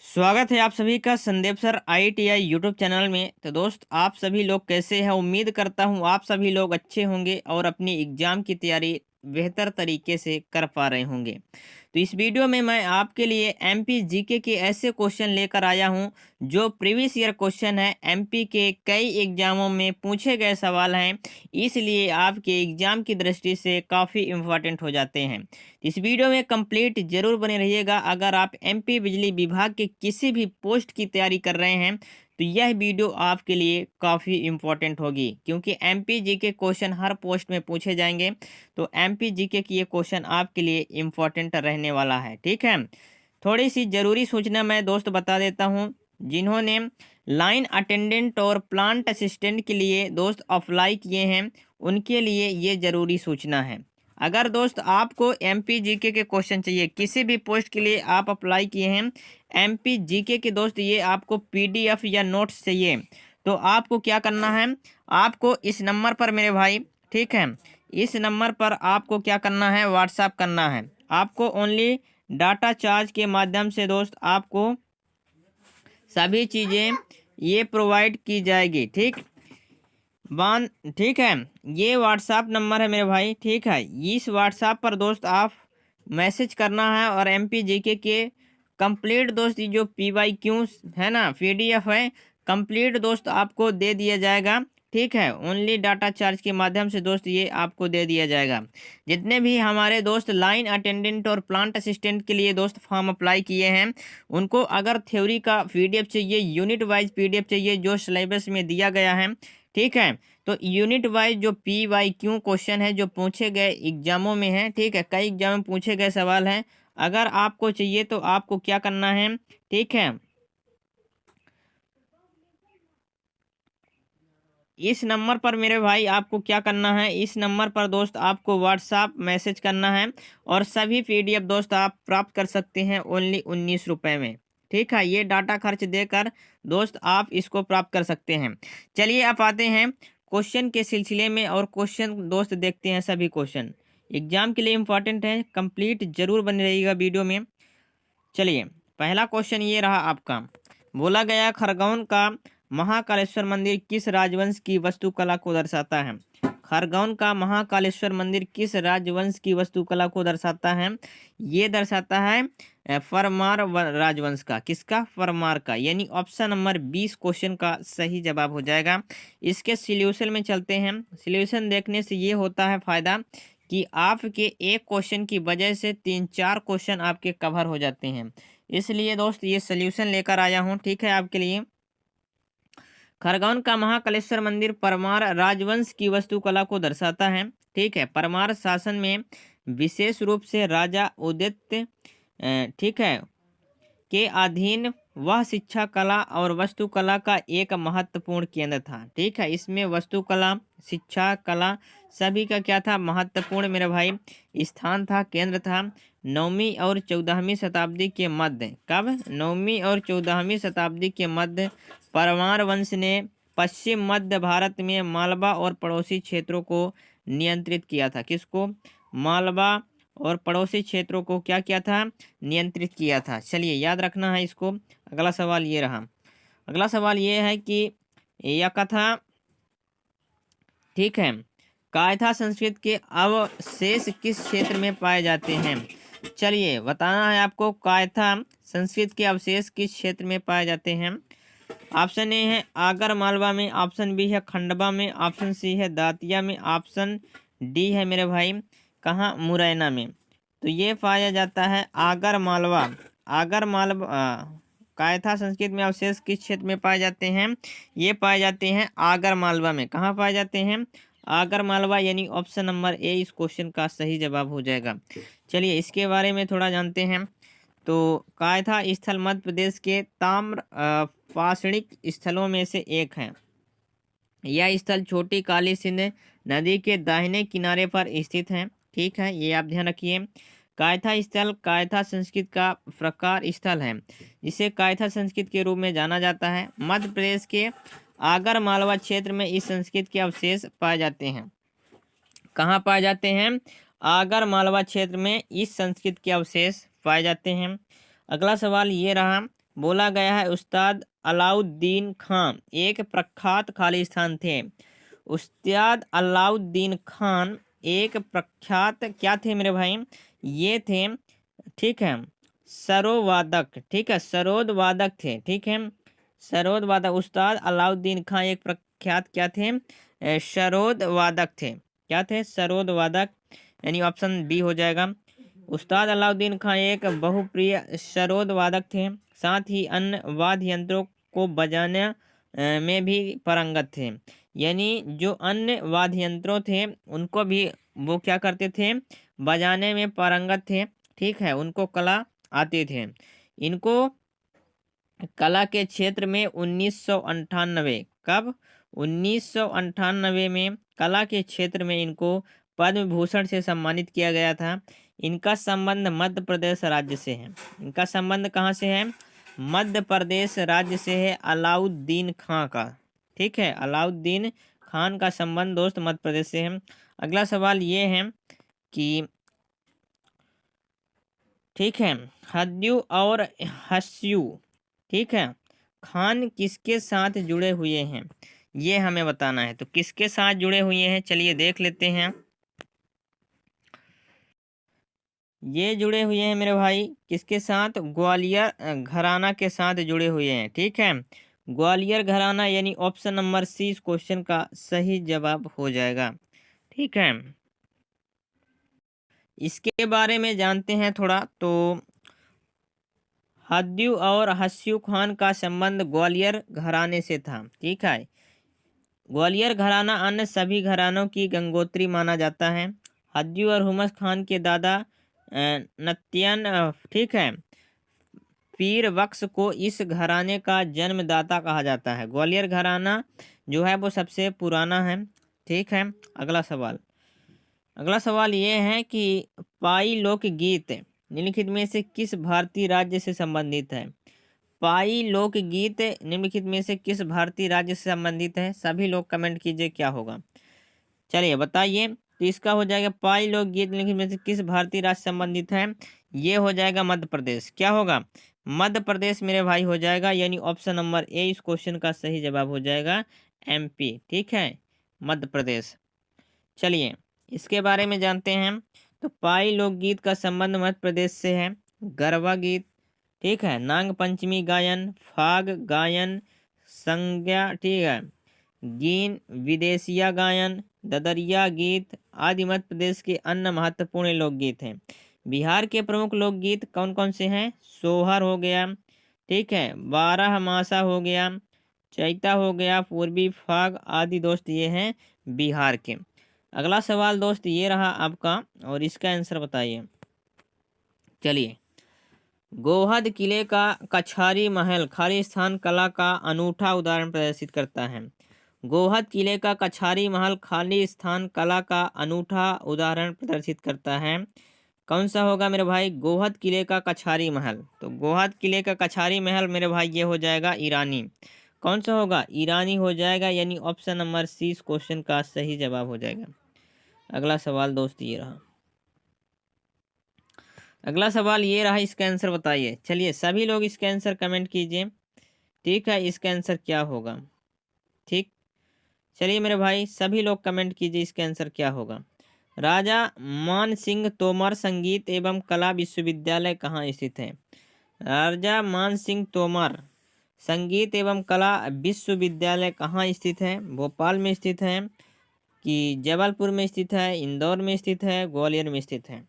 स्वागत है आप सभी का Sandeep sir IITI YouTube channel में। तो दोस्त आप सभी लोग कैसे हैं? उम्मीद करता हूं आप सभी लोग अच्छे होंगे और अपनी एग्जाम की तैयारी बेहतर तरीके से कर पा रहे होंगे। तो इस वीडियो में मैं आपके लिए MP जीके के ऐसे क्वेश्चन लेकर आया हूं जो प्रीवियस ईयर क्वेश्चन है, MP के कई एग्जामों में पूछे गए सवाल हैं, इसलिए आपके एग्जाम की दृष्टि से काफ़ी इम्पोर्टेंट हो जाते हैं। इस वीडियो में कंप्लीट जरूर बने रहिएगा। अगर आप MP बिजली विभाग के किसी भी पोस्ट की तैयारी कर रहे हैं तो यह वीडियो आपके लिए काफ़ी इम्पोर्टेंट होगी, क्योंकि MP जीके क्वेश्चन हर पोस्ट में पूछे जाएंगे। तो MP जीके की ये क्वेश्चन आपके लिए इम्पोर्टेंट रहने वाला है। ठीक है, थोड़ी सी ज़रूरी सूचना मैं दोस्त बता देता हूँ। जिन्होंने लाइन अटेंडेंट और प्लांट असिस्टेंट के लिए दोस्त अप्लाई किए हैं उनके लिए ये ज़रूरी सूचना है। अगर दोस्त आपको MP जीके के क्वेश्चन चाहिए, किसी भी पोस्ट के लिए आप अप्लाई किए हैं MP जीके के दोस्त, ये आपको PDF या नोट्स चाहिए तो आपको क्या करना है, आपको इस नंबर पर मेरे भाई, ठीक है, इस नंबर पर आपको क्या करना है, व्हाट्सएप करना है। आपको ओनली डाटा चार्ज के माध्यम से दोस्त आपको सभी चीज़ें ये प्रोवाइड की जाएगी। ठीक है, ये व्हाट्सएप नंबर है मेरे भाई। ठीक है, इस व्हाट्सएप पर दोस्त आप मैसेज करना है और MP जीके के कंप्लीट दोस्त ये जो PYQ है ना, PDF है, कंप्लीट दोस्त आपको दे दिया जाएगा। ठीक है, ओनली डाटा चार्ज के माध्यम से दोस्त ये आपको दे दिया जाएगा। जितने भी हमारे दोस्त लाइन अटेंडेंट और प्लांट असिस्टेंट के लिए दोस्त फॉर्म अप्लाई किए हैं उनको अगर थ्योरी का PDF चाहिए, यूनिट वाइज PDF चाहिए जो सिलेबस में दिया गया है, ठीक है, तो यूनिट वाइज जो PYQ क्वेश्चन है जो पूछे गए एग्जामों में है, ठीक है, कई एग्जाम में पूछे गए सवाल हैं, अगर आपको चाहिए तो आपको क्या करना है, ठीक है, इस नंबर पर मेरे भाई आपको क्या करना है, इस नंबर पर दोस्त आपको व्हाट्सएप मैसेज करना है और सभी PDF दोस्त आप प्राप्त कर सकते हैं ओनली 19 रुपये में। ठीक है, ये डाटा खर्च देकर दोस्त आप इसको प्राप्त कर सकते हैं। चलिए आप आते हैं क्वेश्चन के सिलसिले में और क्वेश्चन दोस्त देखते हैं। सभी क्वेश्चन एग्जाम के लिए इम्पोर्टेंट है, कंप्लीट जरूर बने रहिएगा वीडियो में। चलिए पहला क्वेश्चन ये रहा आपका। बोला गया खरगोन का महाकालेश्वर मंदिर किस राजवंश की वास्तुकला को दर्शाता है? खरगोन का महाकालेश्वर मंदिर किस राजवंश की वास्तुकला को दर्शाता है? ये दर्शाता है परमार राजवंश का। किसका? परमार का। यानी ऑप्शन नंबर 20 क्वेश्चन का सही जवाब हो जाएगा। इसके सॉल्यूशन में चलते हैं। सॉल्यूशन देखने से ये होता है फायदा कि आपके एक क्वेश्चन की वजह से 3-4 क्वेश्चन आपके कवर हो जाते हैं। इसलिए दोस्त ये सॉल्यूशन लेकर आया हूँ, ठीक है, आपके लिए। खरगोन का महाकालेश्वर मंदिर परमार राजवंश की वास्तुकला को दर्शाता है। ठीक है, परमार शासन में विशेष रूप से राजा उदित ठीक है के अधीन वह शिक्षा कला और वास्तुकला का एक महत्वपूर्ण केंद्र था। ठीक है, इसमें वास्तुकला, शिक्षा कला सभी का क्या था? महत्वपूर्ण मेरे भाई स्थान था, केंद्र था। 9वीं और 14वीं शताब्दी के मध्य, कब? 9वीं और 14वीं शताब्दी के मध्य परमार वंश ने पश्चिम मध्य भारत में मालवा और पड़ोसी क्षेत्रों को नियंत्रित किया था। किसको? मालवा और पड़ोसी क्षेत्रों को क्या किया था? नियंत्रित किया था। चलिए याद रखना है इसको। अगला सवाल ये रहा। अगला सवाल ये है कि यह कथा, ठीक है, कायथा संस्कृत के अवशेष किस क्षेत्र में पाए जाते हैं? चलिए बताना है आपको, कायथा संस्कृत के अवशेष किस क्षेत्र में पाए जाते हैं। ऑप्शन ए है आगर मालवा में, ऑप्शन बी है खंडवा में, ऑप्शन सी है दातिया में, ऑप्शन डी है मेरे भाई कहाँ? मुरैना में। तो ये पाया जाता है आगर मालवा। आगर मालवा कायथा संस्कृत में अवशेष किस क्षेत्र में पाए जाते हैं? ये पाए जाते हैं आगर मालवा में। कहाँ पाए जाते हैं? आगर मालवा, यानी ऑप्शन नंबर ए इस क्वेश्चन का सही जवाब हो जाएगा। चलिए इसके बारे में थोड़ा जानते हैं। तो कायथा स्थल मध्य प्रदेश के ताम्र पाषाणिक स्थलों में से एक है। यह स्थल छोटी काली सिंध नदी के दाहिने किनारे पर स्थित है। ठीक है, ये आप ध्यान रखिए। कायथा स्थल कायथा संस्कृत का प्रकार स्थल है, जिसे कायथा संस्कृत के रूप में जाना जाता है। मध्य प्रदेश के आगर मालवा क्षेत्र में इस संस्कृत के अवशेष पाए जाते हैं। कहाँ पाए जाते हैं? आगर मालवा क्षेत्र में इस संस्कृत के अवशेष पाए जाते हैं। अगला सवाल ये रहा। बोला गया है उस्ताद अलाउद्दीन खान एक प्रख्यात खालिस्तान थे। उस्ताद अलाउद्दीन खान एक प्रख्यात क्या थे मेरे भाई, ये थे, ठीक है, सरोवादक, ठीक है, सरोद वादक थे, ठीक है, सरोद वादक। उस्ताद अलाउद्दीन खान एक प्रख्यात क्या थे, सरोद वादक थे। क्या थे, सरोद वादक, यानी ऑप्शन बी हो जाएगा। उस्ताद अलाउद्दीन खान एक बहुप्रिय सरोद वादक थे, साथ ही अन्य वाद्य यंत्रों को बजाने में भी पारंगत थे। यानी जो अन्य वाद्य यंत्रों थे उनको भी वो क्या करते थे, बजाने में पारंगत थे, ठीक है, उनको कला आते थे। इनको कला के क्षेत्र में 1998, कब, 1998 में कला के क्षेत्र में इनको पद्म भूषण से सम्मानित किया गया था। इनका संबंध मध्य प्रदेश राज्य से है। इनका संबंध कहाँ से है, मध्य प्रदेश राज्य से है, अलाउद्दीन खां का, ठीक है, अलाउद्दीन खान का संबंध दोस्त मध्य प्रदेश से है। अगला सवाल ये है कि, ठीक है, हद्यू और हस्यू, ठीक है, खान किसके साथ जुड़े हुए हैं, ये हमें बताना है। तो किसके साथ जुड़े हुए हैं, चलिए देख लेते हैं। ये जुड़े हुए हैं मेरे भाई किसके साथ, ग्वालियर घराना के साथ जुड़े हुए हैं, ठीक है, ग्वालियर घराना, यानी ऑप्शन नंबर सी इस क्वेश्चन का सही जवाब हो जाएगा, ठीक है। इसके बारे में जानते हैं थोड़ा। तो हद्यू और हस्यू खान का संबंध ग्वालियर घराने से था, ठीक है। ग्वालियर घराना अन्य सभी घरानों की गंगोत्री माना जाता है। हद्यू और हुमस खान के दादा नत्यन, ठीक है, पीर बख्श को इस घराने का जन्मदाता कहा जाता है। ग्वालियर घराना जो है वो सबसे पुराना है, ठीक है। अगला सवाल, अगला सवाल ये है कि पाई लोकगीत निम्नलिखित में से किस भारतीय राज्य से संबंधित है। पाई लोकगीत निम्नलिखित में से किस भारतीय राज्य से संबंधित है, सभी लोग कमेंट कीजिए क्या होगा, चलिए बताइए। तो इसका हो जाएगा पाई लोकगीत निम्नलिखित में से किस भारतीय राज्य से संबंधित है, ये हो जाएगा मध्य प्रदेश। क्या होगा, मध्य प्रदेश मेरे भाई हो जाएगा, यानी ऑप्शन नंबर ए इस क्वेश्चन का सही जवाब हो जाएगा, एमपी, ठीक है, मध्य प्रदेश। चलिए इसके बारे में जानते हैं। तो पाई लोकगीत का संबंध मध्य प्रदेश से है। गरबा गीत, ठीक है, नाग पंचमी गायन, फाग गायन, संज्ञा, ठीक है, गीन, विदेशिया गायन, ददरिया गीत आदि मध्य प्रदेश के अन्य महत्वपूर्ण लोकगीत हैं। बिहार के प्रमुख लोकगीत कौन कौन से हैं, सोहर हो गया, ठीक है, बारह मासा हो गया, चैता हो गया, पूर्वी फाग आदि दोस्त ये हैं बिहार के। अगला सवाल दोस्त ये रहा आपका, और इसका आंसर बताइए। चलिए, गोहद किले का कछारी महल खालिस्तान कला का अनूठा उदाहरण प्रदर्शित करता है। गोहद किले का कछारी महल खालिस्तान कला का अनूठा उदाहरण प्रदर्शित करता है। कौन सा होगा मेरे भाई, गोहद किले का कछारी महल। तो गोहद किले का कछारी महल मेरे भाई ये हो जाएगा ईरानी। कौन सा होगा, ईरानी हो जाएगा, यानी ऑप्शन नंबर सी इस क्वेश्चन का सही जवाब हो जाएगा। अगला सवाल दोस्त ये रहा, अगला सवाल ये रहा, इसका आंसर बताइए। चलिए सभी लोग इसका आंसर कमेंट कीजिए, ठीक है, इसका आंसर क्या होगा, ठीक। चलिए मेरे भाई सभी लोग कमेंट कीजिए इसका आंसर क्या होगा। राजा मान सिंह तोमर संगीत एवं कला विश्वविद्यालय कहाँ स्थित है। राजा मान सिंह तोमर संगीत एवं कला विश्वविद्यालय कहाँ स्थित है, भोपाल में स्थित है कि जबलपुर में स्थित है, इंदौर में स्थित है, ग्वालियर में स्थित है।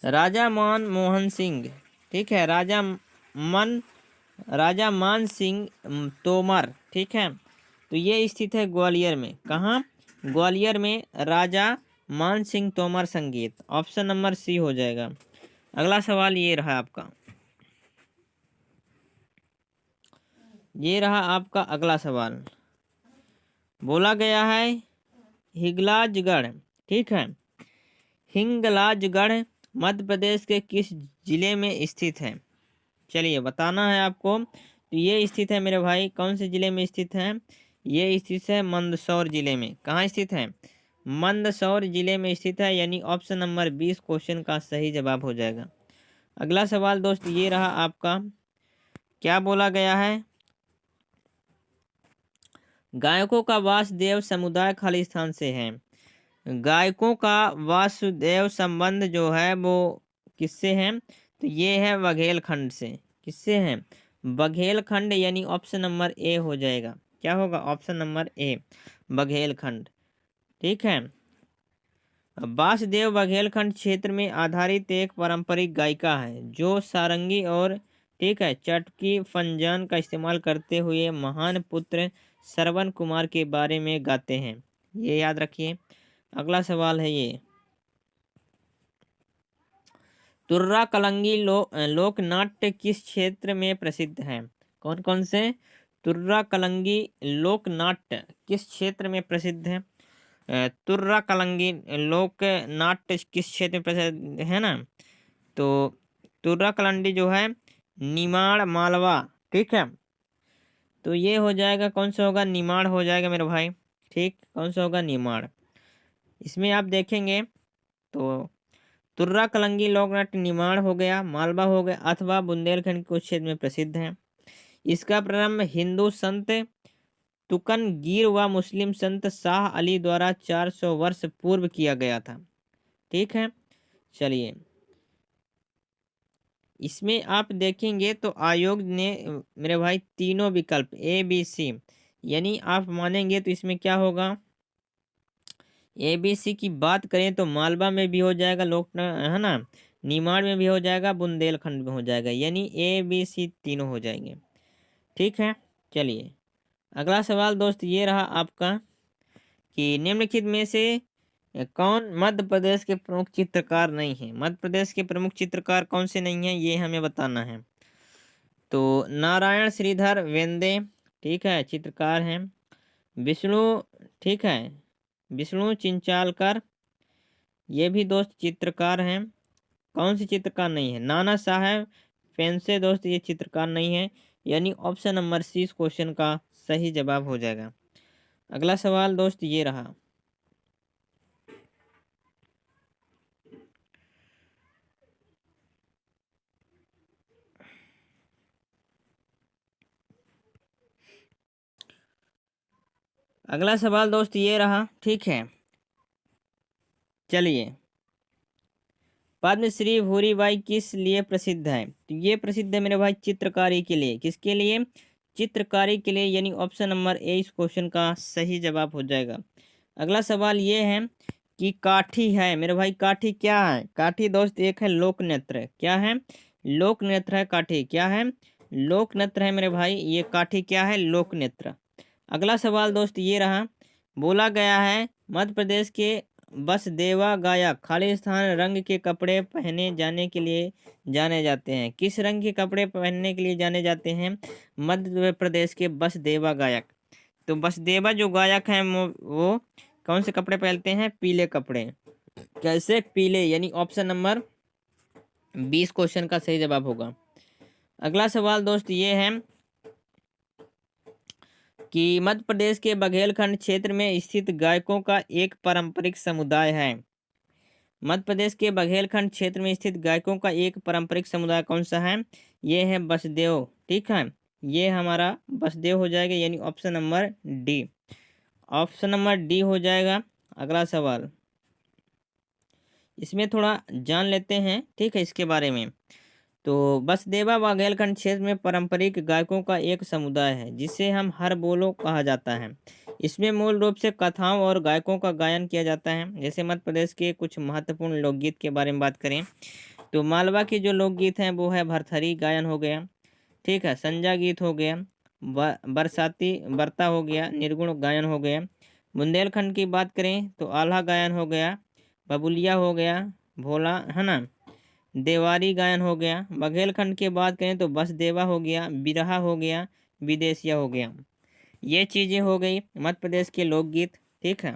राजा मान मोहन सिंह, ठीक है, राजा मान सिंह तोमर, ठीक है, तो ये स्थित है ग्वालियर में। कहाँ, ग्वालियर में राजा मान सिंह तोमर संगीत, ऑप्शन नंबर सी हो जाएगा। अगला सवाल ये रहा आपका, ये रहा आपका अगला सवाल। बोला गया है हिंगलाजगढ़, ठीक है, हिंगलाजगढ़ मध्य प्रदेश के किस जिले में स्थित है। चलिए बताना है आपको। तो ये स्थित है मेरे भाई कौन से जिले में स्थित है, ये स्थित है मंदसौर जिले में। कहाँ स्थित है, मंदसौर जिले में स्थित है, यानी ऑप्शन नंबर 20 क्वेश्चन का सही जवाब हो जाएगा। अगला सवाल दोस्त ये रहा आपका, क्या बोला गया है? गायकों का वासुदेव समुदाय खालिस्तान से है। गायकों का वासुदेव संबंध जो है वो किससे है? तो ये है बघेलखंड से। किससे है? बघेलखंड, यानी ऑप्शन नंबर ए हो जाएगा। क्या होगा? Option number A, Baghelkhand. ठीक है। वासुदेव बघेलखंड क्षेत्र में आधारित एक पारंपरिक गायिका है जो सारंगी और, ठीक है, चटकी फंजान का इस्तेमाल करते हुए महान पुत्र श्रवण कुमार के बारे में गाते हैं। ये याद रखिए। अगला सवाल है ये, तुर्रा कलंगी लोक नाट्य किस क्षेत्र में प्रसिद्ध है? कौन कौन से तुर्रा कलंगी लोक नाट्य किस क्षेत्र में प्रसिद्ध है? तुर्रा कलंगी लोक नाट्य किस क्षेत्र में प्रसिद्ध है ना? तो तुर्रा कलंडी जो है निमाड़ मालवा। ठीक है, तो ये हो जाएगा, कौन सा होगा? निमाड़ हो जाएगा मेरे भाई। ठीक, कौन सा होगा? निमाड़। इसमें आप देखेंगे तो तुर्रा कलंगी लोकनाट्य निमाड़ हो गया, मालवा हो गया, अथवा बुंदेलखंड के कुछ क्षेत्र में प्रसिद्ध है। इसका प्रारंभ हिंदू संत तुकनगीर व मुस्लिम संत शाह अली द्वारा 400 वर्ष पूर्व किया गया था। ठीक है, चलिए इसमें आप देखेंगे तो आयोग ने मेरे भाई तीनों विकल्प ए बी सी, यानी आप मानेंगे तो इसमें क्या होगा? ए बी सी की बात करें तो मालवा में भी हो जाएगा लोक, है ना, निमाड़ में भी हो जाएगा, बुंदेलखंड में हो जाएगा, यानी ए बी सी तीनों हो जाएंगे। ठीक है, चलिए अगला सवाल दोस्त ये रहा आपका कि निम्नलिखित में से कौन मध्य प्रदेश के प्रमुख चित्रकार नहीं है? मध्य प्रदेश के प्रमुख चित्रकार कौन से नहीं हैं, ये हमें बताना है। तो नारायण श्रीधर वेंदे, ठीक है, चित्रकार हैं। विष्णु, ठीक है, विष्णु चिंचालकर, ये भी दोस्त चित्रकार हैं। कौन सी चित्रकार नहीं है? नाना साहेब फेंसे दोस्त, ये चित्रकार नहीं है, यानी ऑप्शन नंबर सी इस क्वेश्चन का सही जवाब हो जाएगा। अगला सवाल दोस्त ये रहा, अगला सवाल दोस्त ये रहा। ठीक है, चलिए पद्मश्री भूरीबाई किस लिए प्रसिद्ध है? तो ये प्रसिद्ध है मेरे भाई चित्रकारी के लिए। किसके लिए? चित्रकारी के लिए, यानी ऑप्शन नंबर ए इस क्वेश्चन का सही जवाब हो जाएगा। अगला सवाल ये है कि काठी है मेरे भाई, काठी क्या है? काठी दोस्त एक है लोक नृत्य। क्या है? लोक नृत्य है काठी। क्या है? लोक नृत्य है मेरे भाई, ये काठी क्या है? लोक नृत्य। अगला सवाल दोस्त ये रहा, बोला गया है मध्य प्रदेश के बसदेवा गायक खालिस्तान रंग के कपड़े पहने जाने के लिए जाने जाते हैं। किस रंग के कपड़े पहनने के लिए जाने जाते हैं मध्य प्रदेश के बसदेवा गायक? तो बसदेवा जो गायक हैं वो कौन से कपड़े पहनते हैं? पीले कपड़े। कैसे? पीले, यानी ऑप्शन नंबर 20 क्वेश्चन का सही जवाब होगा। अगला सवाल दोस्त ये है कि मध्य प्रदेश के बघेलखंड क्षेत्र में स्थित गायकों का एक पारंपरिक समुदाय है। मध्य प्रदेश के बघेलखंड क्षेत्र में स्थित गायकों का एक पारंपरिक समुदाय कौन सा है? ये है बसदेव। ठीक है, ये हमारा बसदेव हो जाएगा, यानी option number D. Option number D हो जाएगा। अगला सवाल, इसमें थोड़ा जान लेते हैं, ठीक है, इसके बारे में। तो बसदेवा बघेलखंड क्षेत्र में पारंपरिक गायकों का एक समुदाय है जिसे हम हर बोलो कहा जाता है। इसमें मूल रूप से कथाओं और गायकों का गायन किया जाता है। जैसे मध्य प्रदेश के कुछ महत्वपूर्ण लोकगीत के बारे में बात करें तो मालवा के जो लोकगीत हैं वो है भरथरी गायन हो गया, ठीक है, संजा गीत हो गया, बरसाती बरता हो गया, निर्गुण गायन हो गया। बुंदेलखंड की बात करें तो आल्हा गायन हो गया, बबुलिया हो गया, भोला, है ना, देवारी गायन हो गया। बघेलखंड की बात करें तो बसदेवा हो गया, बिरहा हो गया, विदेशिया हो गया। ये चीज़ें हो गई मध्य प्रदेश के लोकगीत। ठीक है,